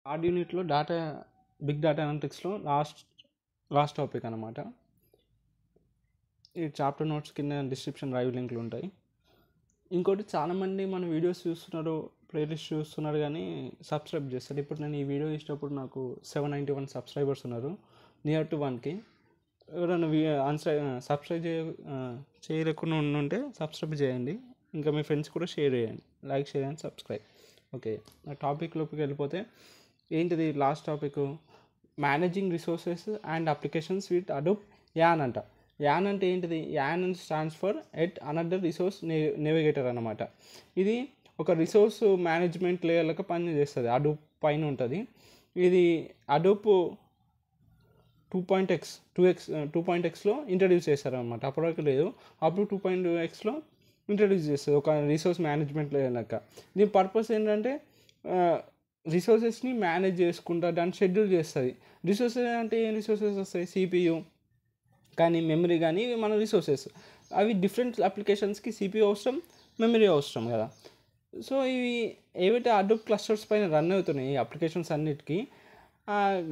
Third యూనిట్లో big data అనలిటిక్స్లో last topic అనమాట. ఈ చాప్టర్ నోట్స్ కింద డిస్క్రిప్షన్ డ్రైవ్ లింక్లు ఉంటాయి. ఇంకోటి చాలామంది మన వీడియోస్ చూస్తున్నారు, ప్లేలిస్ట్ చూస్తున్నారు కానీ సబ్స్క్రైబ్ చేస్తారు. ఇప్పుడు నేను ఈ వీడియో ఇచ్చినప్పుడు నాకు 791 సబ్స్క్రైబర్స్ ఉన్నారు, నియర్ టు 1K. ఎవరైనా సబ్స్క్రైబ్ చేయలేకుండా ఉంటే సబ్స్క్రైబ్ చేయండి. ఇంకా మీ ఫ్రెండ్స్ కూడా షేర్ చేయండి, like, share and subscribe. Okay, ఆ టాపిక్లోకి వెళ్ళిపోతే ఏంటిది last topic? Managing resources and applications with Hadoop YARN అంట. యాన్ అంటే ఏంటిది? YARN and stands for yet another resource navigator అనమాట. ఇది ఒక రిసోర్స్ మేనేజ్మెంట్ లేయర్లకు పనిచేస్తుంది. అడోబ్ పైన ఉంటుంది. ఇది అడోబ్ 2.xలో ఇంట్రడ్యూస్ చేస్తారనమాట. అప్పటివరకు లేదు, అప్పుడు 2.xలో ఇంట్రడ్యూస్ చేస్తుంది ఒక రిసోర్స్ మేనేజ్మెంట్ లేయర్ లెక్క. దీని పర్పస్ ఏంటంటే రిసోర్సెస్ని మేనేజ్ చేసుకుంటా దాన్ని షెడ్యూల్ చేస్తుంది. రిసోర్సెస్ అంటే ఏం రిసోర్సెస్ వస్తాయి? CPU కానీ, మెమరీ కానీ, ఇవి మన రిసోర్సెస్. అవి డిఫరెంట్ అప్లికేషన్స్కి CPU అవసరం, మెమరీ అవసరం కదా. సో ఇవి ఏవైతే అడోబ్ క్లస్టర్స్ పైన రన్ అవుతున్నాయి ఈ అప్లికేషన్స్ అన్నిటికీ,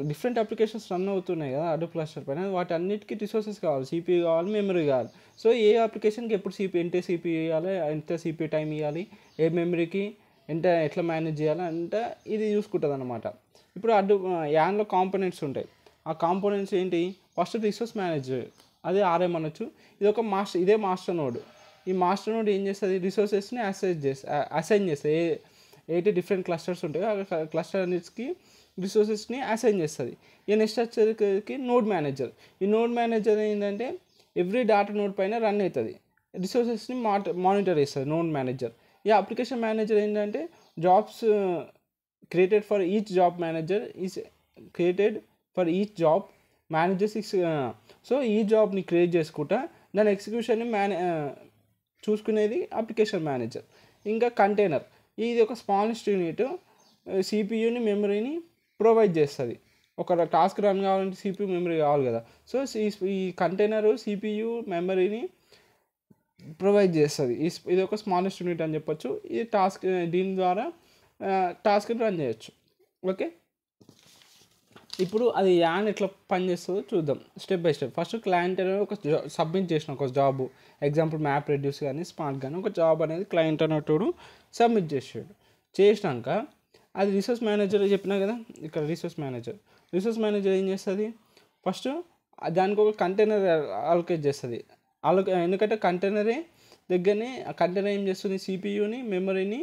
డిఫరెంట్ అప్లికేషన్స్ రన్ అవుతున్నాయి కదా అడోబ్ క్లస్టర్ పైన, వాటి అన్నిటికీ రిసోర్సెస్ కావాలి, CPU కావాలి, మెమరీ కావాలి. సో ఏ అప్లికేషన్కి ఎప్పుడు ఎంత CPU ఇవ్వాలి, ఎంత CPU టైం ఇవ్వాలి, ఏ మెమరీకి ఎట్లా మేనేజ్ చేయాలి అంటే ఇది చూసుకుంటుంది అనమాట. ఇప్పుడు యాన్లో కాంపోనెంట్స్ ఉంటాయి. ఆ కాంపోనెంట్స్ ఏంటి? ఫస్ట్ రిసోర్స్ మేనేజర్, అదే RM అనొచ్చు. ఇదే మాస్టర్ నోడ్. ఈ మాస్టర్ నోడ్ ఏం చేస్తుంది? రిసోర్సెస్ని అసైన్ చేస్తుంది. ఏదైతే డిఫరెంట్ క్లస్టర్స్ ఉంటాయో ఆ క్లస్టర్ అన్నిటికి రిసోర్సెస్ని అసైన్ చేస్తుంది. ఇక నెక్స్ట్ వచ్చేసరికి నోడ్ మేనేజర్. ఈ నోడ్ మేనేజర్ ఏంటంటే ఎవ్రీ డాటా నోడ్ పైన రన్ అవుతుంది, రిసోర్సెస్ని మానిటర్ చేస్తుంది నోడ్ మేనేజర్. ఈ అప్లికేషన్ మేనేజర్ ఏంటంటే jobs created for each job manager is created for each job managers. So ఈ జాబ్ని క్రియేట్ చేసుకుంటా దాని ఎగ్జిక్యూషన్ని చూసుకునేది అప్లికేషన్ మేనేజర్. ఇంకా కంటైనర్, ఇది ఒక స్మాలెస్ట్ యూనిట్, CPUని, మెమరీని ప్రొవైడ్ చేస్తుంది. ఒక టాస్క్ రన్ కావాలంటే CPU, మెమరీ కావాలి కదా. సో ఈ కంటైనర్ CPU, మెమరీని ప్రొవైడ్ చేస్తుంది. ఇది ఒక స్మాలెస్ట్ యూనిట్ అని చెప్పొచ్చు. ఈ దీని ద్వారా టాస్క్ని రన్ చేయొచ్చు. ఓకే, ఇప్పుడు అది యాన్ ఎట్లా పనిచేస్తుందో చూద్దాం step by step. First client అనేది ఒక సబ్మిట్ చేసిన ఒక జాబ్, ఎగ్జాంపుల్ మ్యాప్ రెడ్యూస్ కానీ, స్మార్ట్ కానీ, ఒక జాబ్ అనేది క్లయింట్ అన్నట్టు సబ్మిట్ చేసినాక అది రిసోర్స్ మేనేజర్ చెప్పినా కదా, ఇక్కడ రిసోర్స్ మేనేజర్ ఏం చేస్తుంది? ఫస్ట్ దానికి ఒక కంటైనర్ అలొకేట్ చేస్తుంది. ఎందుకంటే కంటైనరే దగ్గరనే ఆ కంటైనర్ ఏం చేస్తుంది? CPUని, మెమరీని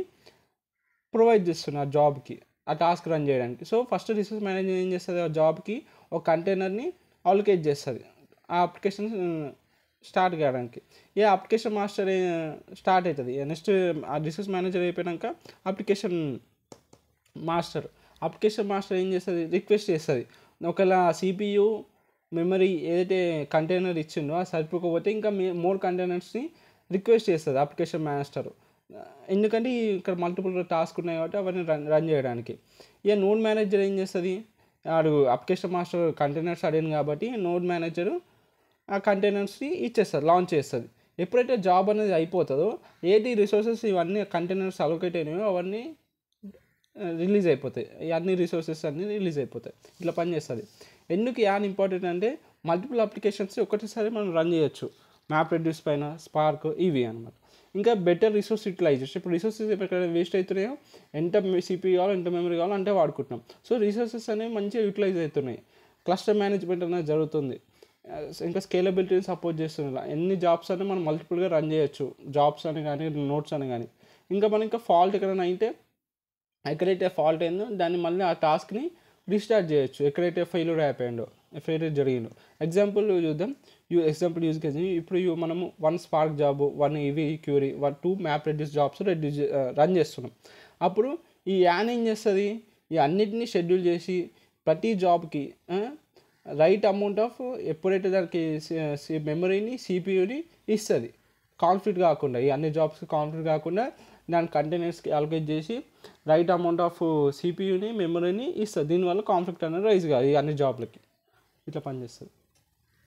ప్రొవైడ్ చేస్తుంది ఆ జాబ్కి, ఆ టాస్క్ రన్ చేయడానికి. సో ఫస్ట్ రిసోర్స్ మేనేజర్ ఏం చేస్తుంది? ఆ జాబ్కి ఒక కంటైనర్ని అలొకేట్ చేస్తుంది ఆ అప్లికేషన్ స్టార్ట్ చేయడానికి. ఏ అప్లికేషన్ మాస్టర్ స్టార్ట్ అవుతుంది. నెక్స్ట్ ఆ రిసోర్స్ మేనేజర్ అయిపోయాక అప్లికేషన్ మాస్టర్ ఏం చేస్తుంది? రిక్వెస్ట్ చేస్తుంది. ఒకవేళ CPU, మెమరీ ఏదైతే కంటైనర్ ఇచ్చిందో అది సరిపోకపోతే ఇంకా మోర్ కంటైనర్స్ని రిక్వెస్ట్ చేస్తుంది అప్లికేషన్ మాస్టర్. ఎందుకంటే ఇక్కడ మల్టిపుల్ టాస్క్ ఉన్నాయి కాబట్టి అవన్నీ రన్ చేయడానికి. ఇక నోడ్ మేనేజర్ ఏం చేస్తుంది? అప్లికేషన్ మాస్టర్ కంటైనర్స్ అడిగింది కాబట్టి నోడ్ మేనేజరు ఆ కంటైనర్స్ని ఇచ్చేస్తుంది, లాంచ్ చేస్తుంది. ఎప్పుడైతే జాబ్ అనేది అయిపోతుందో ఏది రిసోర్సెస్ ఇవన్నీ కంటైనర్స్ అలొకేట్ అయినాయో అవన్నీ రిలీజ్ అయిపోతాయి. ఈ అన్ని రిసోర్సెస్ అన్నీ రిలీజ్ అయిపోతాయి. ఇట్లా పనిచేస్తుంది. ఎందుకు యాన్ ఇంపార్టెంట్ అంటే మల్టిపుల్ అప్లికేషన్స్ ఒకటేసారి మనం రన్ చేయొచ్చు, మ్యాప్ రెడ్యూస్ పైన, స్పార్క్, ఇవి అనమాట. ఇంకా బెటర్ రిసోర్స్ యూటిలైజేషన్. ఇప్పుడు రిసోర్సెస్ ఎక్కడ వేస్ట్ అవుతున్నాయో, ఎంత CPU కావాలో, ఎంత మెమరీ కావాలో అంటే వాడుకుంటున్నాం. సో రిసోర్సెస్ అనేవి మంచిగా యూటిలైజ్ అవుతున్నాయి. క్లస్టర్ మేనేజ్మెంట్ అనేది జరుగుతుంది. ఇంకా స్కేలబిలిటీని సపోర్ట్ చేస్తుంది. ఎన్ని జాబ్స్ అని మనం మల్టిపుల్గా రన్ చేయొచ్చు, జాబ్స్ అని కానీ, నోట్స్ అని కానీ. ఇంకా మనం ఫాల్ట్ ఎక్కడైనా అయితే, ఎక్కడైతే ఫాల్ట్ అయిందో దాన్ని మళ్ళీ ఆ టాస్క్ని రీస్టార్ట్ చేయొచ్చు. ఎక్కడైతే ఫెయిల్యూర్ జరిగిందో. ఎగ్జాంపుల్ చూద్దాం. Use case. ఇప్పుడు మనము 1 spark job, 1 EV Curie, 2 map reduce jobs run చేస్తున్నాం. అప్పుడు ఈ యాన్ ఏం చేస్తుంది? ఈ అన్నిటినీ షెడ్యూల్ చేసి ప్రతి జాబ్కి రైట్ అమౌంట్ ఆఫ్ ఎప్పుడైతే దానికి మెమరీని, CPUని ఇస్తుంది, కాన్ఫ్లిక్ట్ కాకుండా, ఈ అన్ని జాబ్స్కి కాన్ఫ్లిక్ట్ కాకుండా దాని కంటైనర్స్కి అలొకేట్ చేసి రైట్ అమౌంట్ ఆఫ్ CPUని, మెమరీని ఇస్తుంది. దీనివల్ల కాన్ఫ్లిక్ట్ అనేది రైజ్ కాదు ఈ అన్ని జాబ్లకి. ఇట్లా పనిచేస్తుంది.